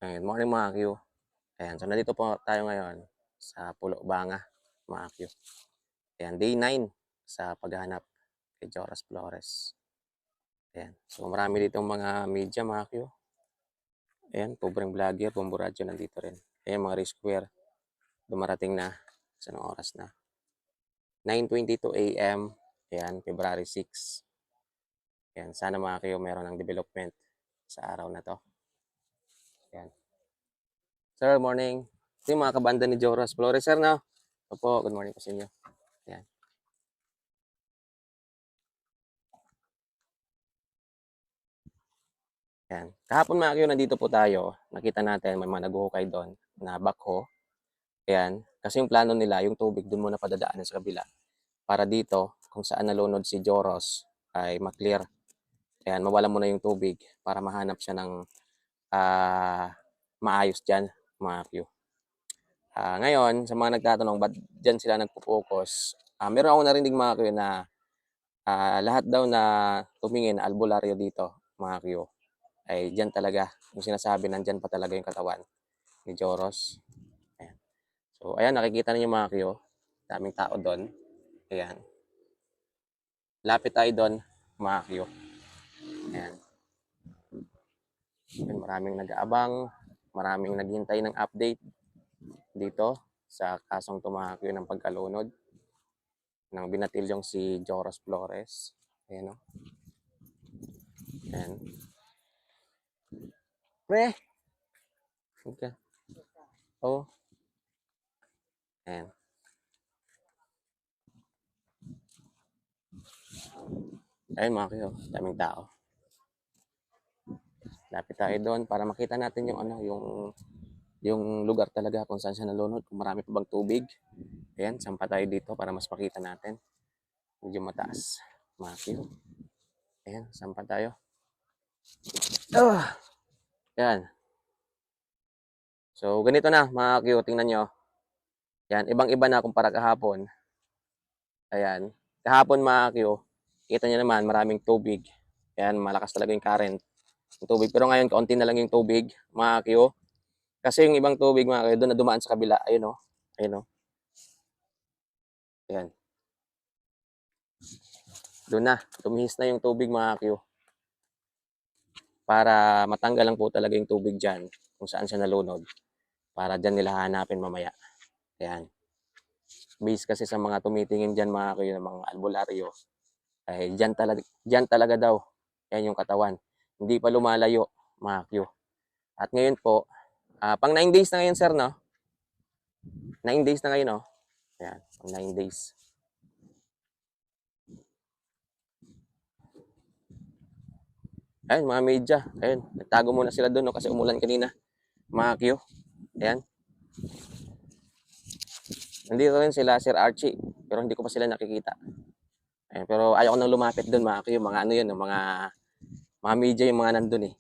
Good morning mga Q. Ayan, so nandito po tayo ngayon sa Pulo Banga, mga Q. Ayan, day 9 sa paghahanap kay Joras Flores. Ayan, so marami ditong mga media mga Q. Ayan, pobreng vlogger, Bombo Radyo nandito rin. Ayan, mga Resquare, dumarating na sa anong oras na. 9:22 a.m. Ayan, February 6. Ayan, sana mga Q meron ng development sa araw na to. Ayan. Sir, morning. Ito yung mga kabanda ni Joras Flores, sir, no? Opo, good morning po sa inyo. Ayan. Ayan. Kahapon mga Q, nandito po tayo. Nakita natin may mga naghuhukay doon na backhoe. Ayan. Kasi yung plano nila, yung tubig doon muna padadaanan sa kabila. Para dito, kung saan nalunod si Joros, ay maklear. Ayan, mawala muna yung tubig para mahanap siya ng maayos dyan, mga Q. Ngayon, sa mga nagtatanong, ba't dyan sila nagpo-focus? Meron ako narinig mga Q na lahat daw na tumingin na albularyo dito, mga Q, ay dyan talaga, yung sinasabi, nandyan pa talaga yung katawan ni Joros. Ayan. So, ayan, nakikita niyo mga Q, daming tao doon. Ayan. Lapit tayo doon, mga Q. Ayan. Ayan, maraming nag-aabang, maraming naghihintay ng update dito sa kasong tumakyo ng pagkalunod ng binatilyong si Joros Flores. Ayan o. Ayan. Pre! Okay. Oh. Ayan. Ayun mga kayo, daming tao. Lapit tayo doon para makita natin yung yung lugar talaga kung saan siya nalunod, kung marami pa bang tubig. Ayan, sampa tayo dito para mas makita natin. Medyo mataas. Mga kayo. Ayan, sampa tayo. Ayan. So, ganito na mga kayo, tingnan nyo. Ayan, ibang-iba na kumpara kahapon. Ayan. Kahapon mga kayo, kita nyo naman maraming tubig. Ayan, malakas talaga yung current. Yung tubig. Pero ngayon, kaunti na lang yung tubig, mga kayo. Kasi yung ibang tubig, mga kayo, doon na dumaan sa kabila. Ayun o. Ayun o. Ayan. Doon na. Tumihis na yung tubig, mga kayo. Para matanggal lang po talaga yung tubig dyan kung saan siya nalunod. Para dyan nila hanapin mamaya. Ayan. Base kasi sa mga tumitingin dyan, mga kayo, ng mga albularyo, ay dyan talaga daw. Yan yung katawan. Hindi pa lumalayo, mga Q. At ngayon po, pang 9 days na ngayon, sir, no? 9 days na ngayon, no? Ayan, pang 9 days. Ayun, mga media. Ayun, nagtago muna sila doon, no? Kasi umulan kanina. Mga Q. Ayan. Nandito rin sila, Sir Archie. Pero hindi ko pa sila nakikita. Ayan, pero ayaw ko nang lumapit doon, mga Q. Mga ano yun, mga media yung mga nandun eh.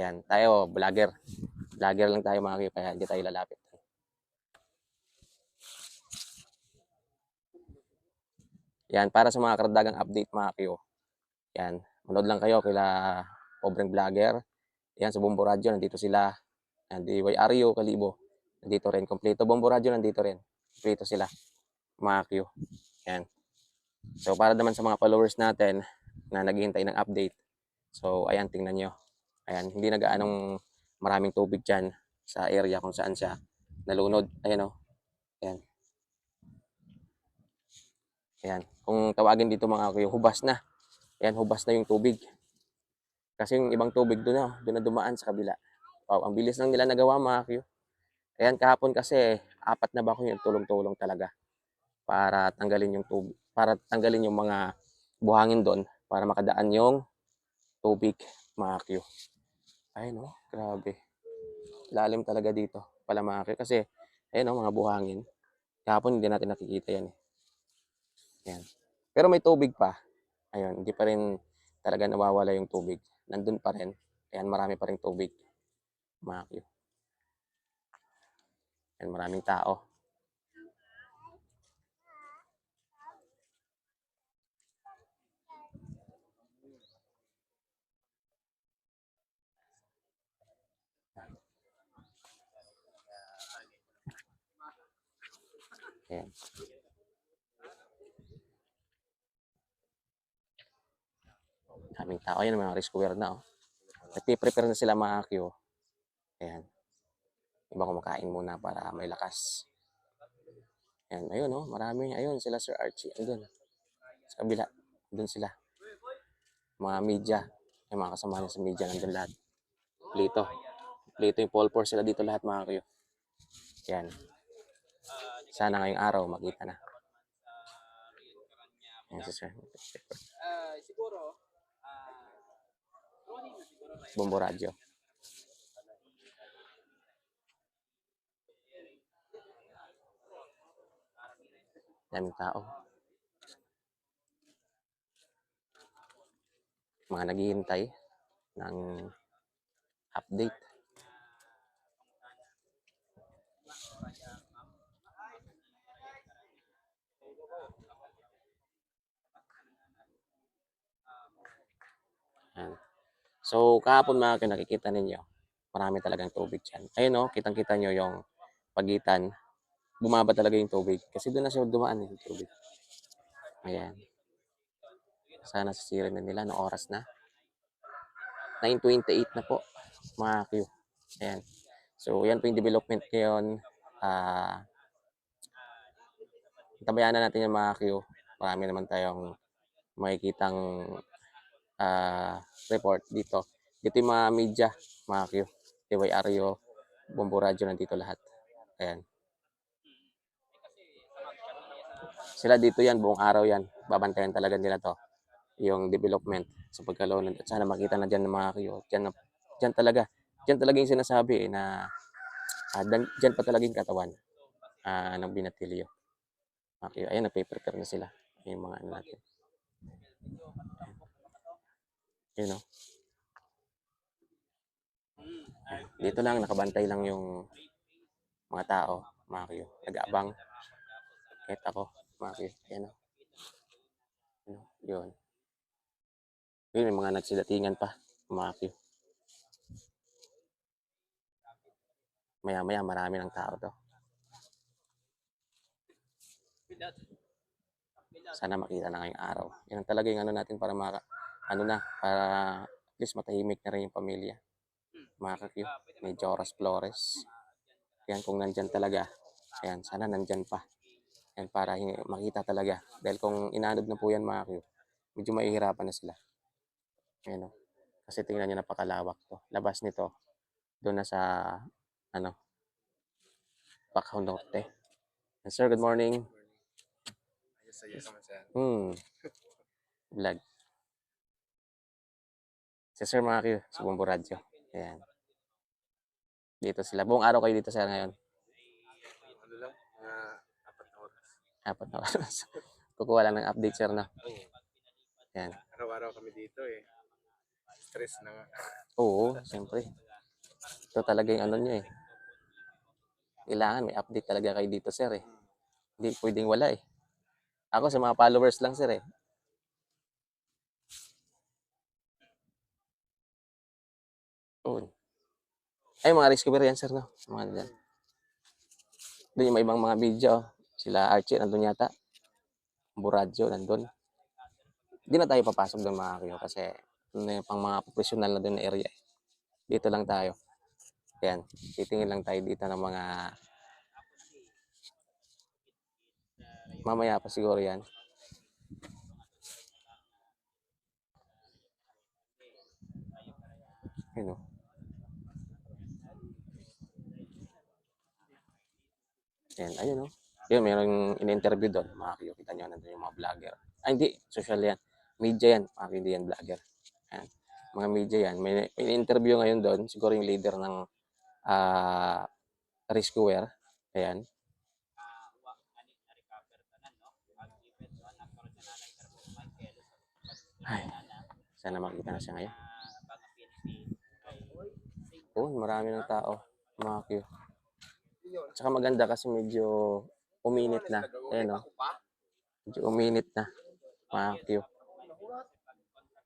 Ayan, tayo, vlogger. Vlogger lang tayo, mga Q. Kaya hindi tayo lalapit. Yan, para sa mga karagdagang update, mga Q. Yan, manood lang kayo kila pobreng vlogger. Yan, sa Bombo Radyo, nandito sila. Yan, DYRU, Kalibo. Nandito rin. Kompleto Bombo Radyo, nandito rin. Kompleto sila. Mga Q. Yan. So, para naman sa mga followers natin na naghihintay ng update. So, ayan, tingnan nyo. Ayan, hindi na gaanong maraming tubig dyan sa area kung saan siya nalunod. Ayan o. Ayan. Ayan. Kung tawagin dito mga Q, hubas na. Ayan, hubas na yung tubig. Kasi yung ibang tubig doon na dumaan sa kabila. Wow, ang bilis lang nila nagawa, mga Q. Ayan, kahapon kasi, 4 na ba ako yung tulong-tulong talaga para tanggalin yung tubig, para tanggalin yung mga buhangin doon para makadaan yung tubig, mga Q. Ay no, grabe. Lalim talaga dito pala, mga Q. Kasi, ayun no, mga buhangin. Kahapon hindi natin nakikita yan eh. Ayan. Pero may tubig pa. Ayun, hindi pa rin talaga nawawala yung tubig. Nandun pa rin. Ayan, marami pa rin tubig, mga Q. Ayan, maraming tao. Ayan. Daming tao. Ayan, mga rescuer na, oh. Nagpiprepare na sila mga Q. Ayan. Iba kumakain muna para may lakas. Ayan, ayun, oh. Marami. Ayun, sila Sir Archie. Ayun. Sa kabila. Doon sila. Mga media. Yung mga kasama niya sa media. Nandun lahat. Plito. Plito yung Paul Force sila dito lahat mga Q. Ayan. Sana ngayong araw makita na. Ayan si Sir. Bombo radyo. Daming tao. Mga naghihintay ng update. Ayan. So, kahapon mga Q, nakikita ninyo, marami talagang tubig dyan. Ayun, oh, kitang-kita nyo yung pagitan. Bumaba talaga yung tubig. Kasi doon na siya dumaan yung tubig. Ayan. Sana sisirin na nila ng oras na. 9:28 na po, mga Q. Ayan. So, yan po yung development ngayon. Tabayanan natin yung mga Q. Marami naman tayong makikitang report dito. Dito yung mga media, mga Q. TYRO, Bombo Radyo, nandito lahat. Ayan. Sila dito yan, buong araw yan. Babantayan talaga nila to. Yung development sa pagkaloonan. At sana makita na dyan ng mga Q. Dyan talaga. Dyan talaga yung sinasabi na dyan pa talaga yung katawan ng binatilyo. Okay, ayun, nagpe-prepare na sila. Yung mga ano natin. Yun, no? Dito lang, nakabantay lang yung mga tao, mga Q. Nag-aabang. Kahit ako, mga Q. Yan, no? Yun. Yun, may mga nagsidatingan pa, mga Q. Maya-maya, marami ng tao to. Sana makita na ngayong araw. Yan talaga yung ano natin para para at least matahimik na rin yung pamilya. Mga Q, may Joras Flores. Yan, kung nandyan talaga. Ayan, sana nandyan pa. Yan, para makita talaga. Dahil kung inanod na po yan mga Q, medyo mahihirapan na sila. Ayan, no? Kasi tingnan nyo, napakalawak to. Labas nito, doon na sa, Bacaw Norte. Sir, good morning. Vlog. Si Sir mga Q, sa Bombo Radyo. Ayan. Dito sila. Buong araw kayo dito sir ngayon. Ano lang, 4 na oras. Kukuha lang ng update sir na. Ayan. araw-araw kami dito eh. Stress na nga. Oo, siyempre. Ito talaga yung ano nyo eh. Kailangan may update talaga kayo dito sir eh. Hindi pwedeng wala eh. Ako sa mga followers lang sir eh. Oo. Ay, mga rescuer yan sir no. Mga dyan. Doon yung may ibang mga video. Sila Archie nandun yata. Buradyo nandun. Hindi na tayo papasok doon mga kayo kasi pang mga professional na doon na area. Dito lang tayo. Ayan. Titingin lang tayo dito ng mga mamaya pa siguro yan. Ayun o. Ayan, ayun o. Yun, mayroong in-interview doon. Mga kayo, kita nyo, nandun yung mga vlogger. Ay, hindi. Social yan. Media yan. Mga kayo, hindi yan vlogger. Ayan. Mga media yan. May in-interview ngayon doon. Siguro yung leader ng rescuer. Ayan. Ay, sana makita na siya ngayon. Oo, marami ng tao. Mga Q. Tsaka maganda kasi medyo uminit na. Ayan o. Medyo uminit na. Mga Q.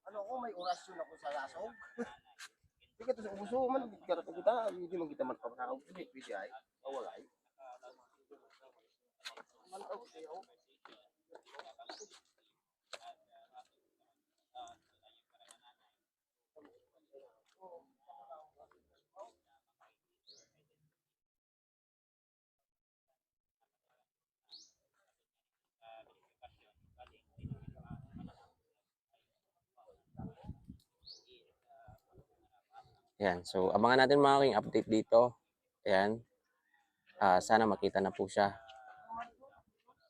Ano ko, may orasyon ako sa lasog. Hindi ka ito sa ubuso man, hindi man kita man pagkakaw. Pwede ay, wala ay. Ayan. So, abangan natin mga king update dito. Ayan. Sana makita na po siya.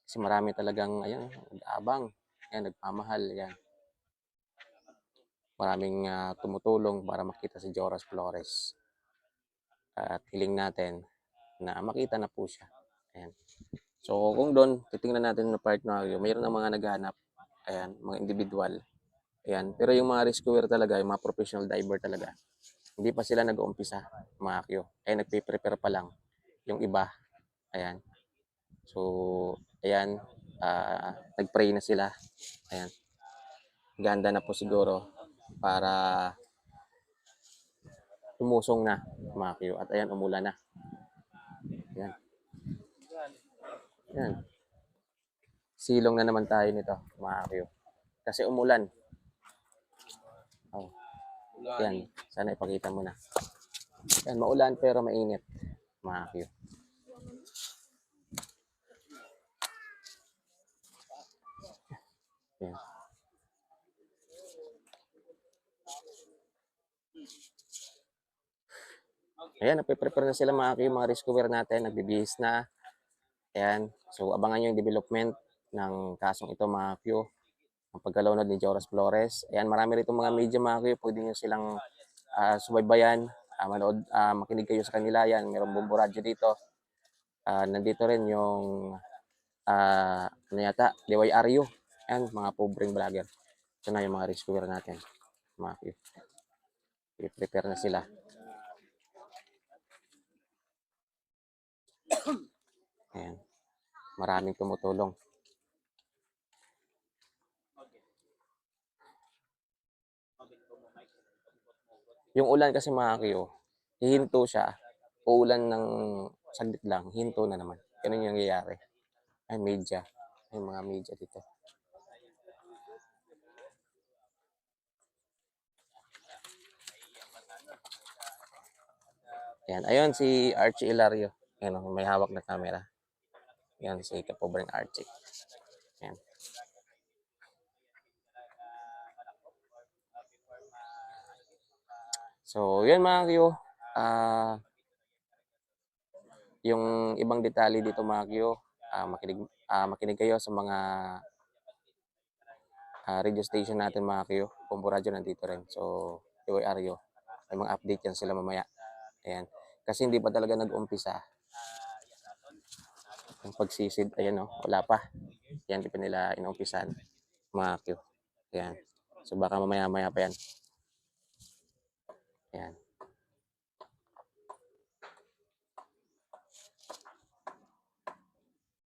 Kasi marami talagang, ayan, nag-aabang. Ayan, nagmamahal. Ayan. Maraming tumutulong para makita si Joras Flores. At hiling natin na makita na po siya. Ayan. So, kung doon, titingnan natin na part na mayroon ng mga naghahanap. Ayan, mga individual. Ayan. Pero yung mga rescuer talaga, yung mga professional diver talaga, hindi pa sila nag-uumpisa, mga Akyo. Ay, nagpe-prepare pa lang yung iba. Ayan. So, ayan, nag-pray na sila. Ayan. Ganda na po siguro para tumusong na, mga Akyo. At ayan, umulan na. Ayan. Ayan. Silong na naman tayo nito, mga Akyo. Kasi umulan. Oh. Ayan, sana ipakita mo na. Ayan, maulan pero mainit, mga Akyo. Ayan. Ayan, nagpe-prepare na sila mga Akyo, mga rescuer natin, nagbibihis na. Ayan, so abangan nyo yung development ng kasong ito mga Akyo. Ang pagkalunod ni Joras Flores. Ayan, marami rito mga media mga Akyo, pwede nyo silang subaybayan, manood, makinig kayo sa kanila. Yan, mayroong Bumbo Radio dito. Nandito rin yung ano yata, DYRU. Ayan, mga pobreng vlogger. Ito na yung mga rescuer natin, mga Akyo. I-prepare na sila. Ayan, maraming tumutulong. Yung ulan kasi mga Akyo, hihinto siya. Uulan ng saglit lang, hinto na naman. Ganun yung nangyayari. Ay, media. Ay, mga media dito. Ayan, ayun si Archie Ilario. Ayan, may hawak na camera. Ayan, si Kapobreng Archie. Ayan. So, yun mga Kyo. Yung ibang detalye dito mga Kyo, makinig kayo sa mga radio station natin mga Kyo. Bumbo Radio nandito rin. So, DYRU. May mga update yan sila mamaya. Ayan. Kasi hindi pa talaga nag-umpisa. Yung pagsisid, ayan o, wala pa. Yan, di pa nila inumpisan. Mga Kyo. Ayan. So, baka mamaya-maya pa yan. Ayan.